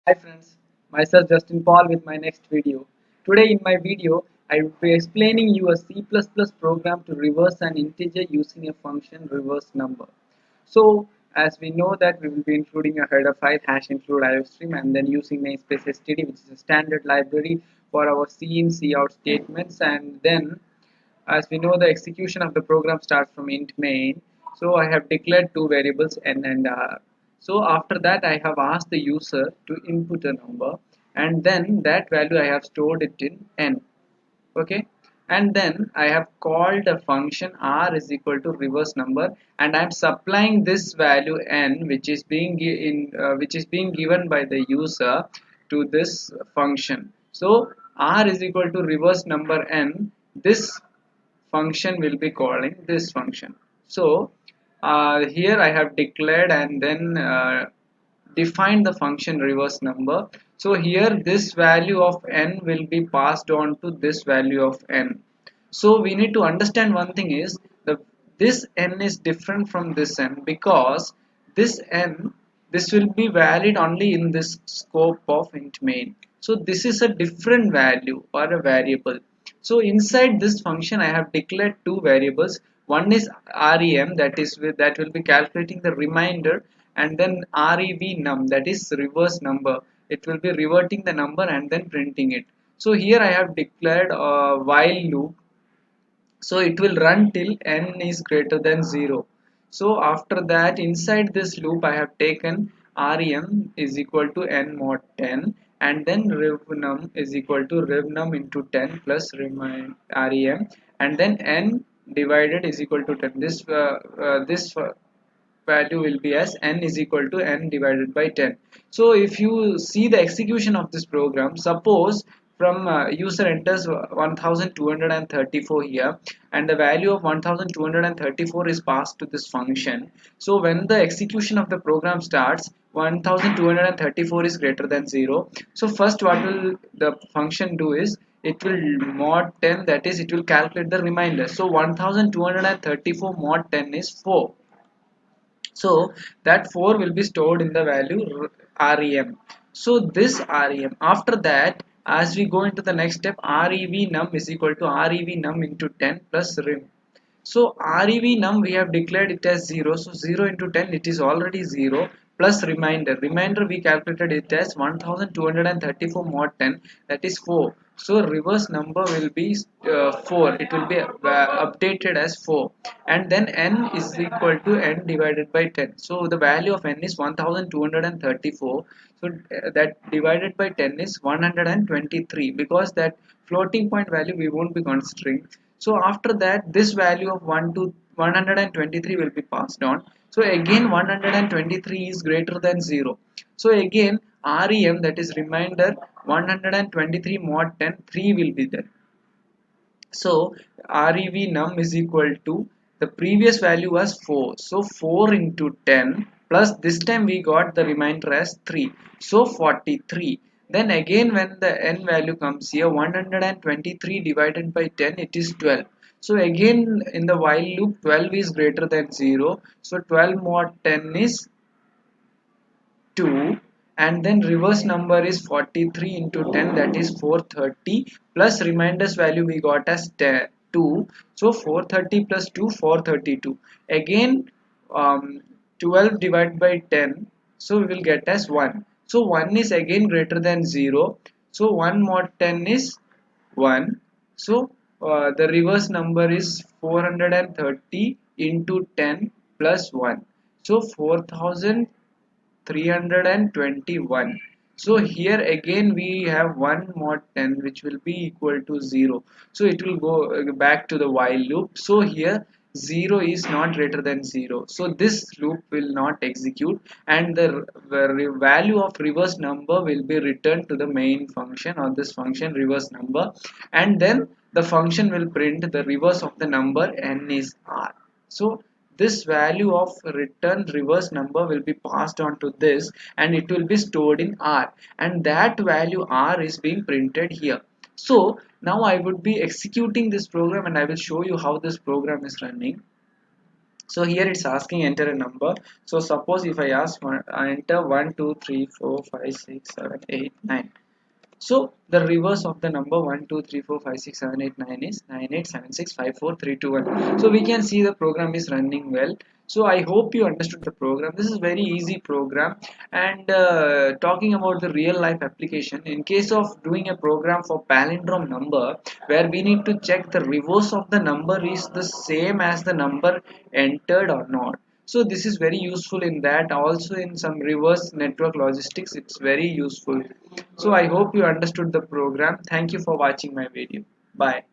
Hi friends, myself Justin Paul with my next video. Today in my video, I will be explaining you a C++ program to reverse an integer using a function reverse number. So as we know that we will be including a header file hash include iostream and then using namespace std, which is a standard library for our C in C out statements, and then as we know, the execution of the program starts from int main. So I have declared two variables n and r. So after that, I have asked the user to input a number, and then that value I have stored it in n. Okay, and then I have called a function r is equal to reverse number, and I am supplying this value n, which is being given by the user to this function. So r is equal to reverse number n. This function will be calling this function. So here I have declared and then defined the function reverse number. So here this value of n will be passed on to this value of n. So we need to understand one thing is the this n is different from this n because this n, this will be valid only in this scope of int main. So this is a different value or a variable. So inside this function I have declared two variables. One is rem, that will be calculating the remainder, and then rev that is reverse number. It will be reverting the number and then printing it. So here I have declared a while loop, so it will run till n is greater than 0. So after that, inside this loop I have taken rem is equal to n mod 10, and then revnum is equal to revnum into 10 plus rem, and then n divided is equal to 10. This value will be as n is equal to n divided by 10. So if you see the execution of this program, suppose from user enters 1234 here, and the value of 1234 is passed to this function. So when the execution of the program starts, 1234 is greater than 0. So first what will the function do is it will mod 10, that is it will calculate the remainder. So 1234 mod 10 is 4. So that 4 will be stored in the value rem. So this rem, after that, as we go into the next step, rev num is equal to rev num into 10 plus rem. So rev num we have declared it as 0. So 0 into 10, it is already 0 plus remainder. Remainder we calculated it as 1234 mod 10, that is 4. So reverse number will be 4. It will be updated as 4, and then n is equal to n divided by 10. So the value of n is 1234. So that divided by 10 is 123, because that floating point value we won't be considering. So after that, this value of 1 to 123 will be passed on. So again 123 is greater than 0. So again rem, that is remainder 123 mod 10, 3 will be there. So rev num is equal to, the previous value was 4. So 4 into 10 plus this time we got the remainder as 3. So 43. Then again when the n value comes here, 123 divided by 10, it is 12. So again in the while loop, 12 is greater than 0. So 12 mod 10 is 2, and then reverse number is 43 into 10, that is 430, plus remainders value we got as 2. So 430 plus 2, 432. Again 12 divided by 10, so we will get as 1. So 1 is again greater than 0. So 1 mod 10 is 1. So the reverse number is 430 into 10 plus 1. So 4321. So here again we have 1 mod 10, which will be equal to 0. So it will go back to the while loop. So here 0 is not greater than 0. So this loop will not execute, and the value of reverse number will be returned to the main function, or this function reverse number, and then the function will print the reverse of the number n is r. So this value of return reverse number will be passed on to this, and it will be stored in r, and that value r is being printed here. So now I would be executing this program, and I will show you how this program is running. So here it's asking enter a number. So suppose if I ask I enter 1 2 3 4 5 6 7 8 9. So the reverse of the number 1 2 3 4 5 6 7 8 9 is 9 8 7 6 5 4 3 2 1. So we can see the program is running well. So I hope you understood the program. This is very easy program. And talking about the real life application, in case of doing a program for palindrome number, where we need to check the reverse of the number is the same as the number entered or not. So this is very useful in that. Also in some reverse network logistics, it's very useful. So I hope you understood the program. Thank you for watching my video. Bye.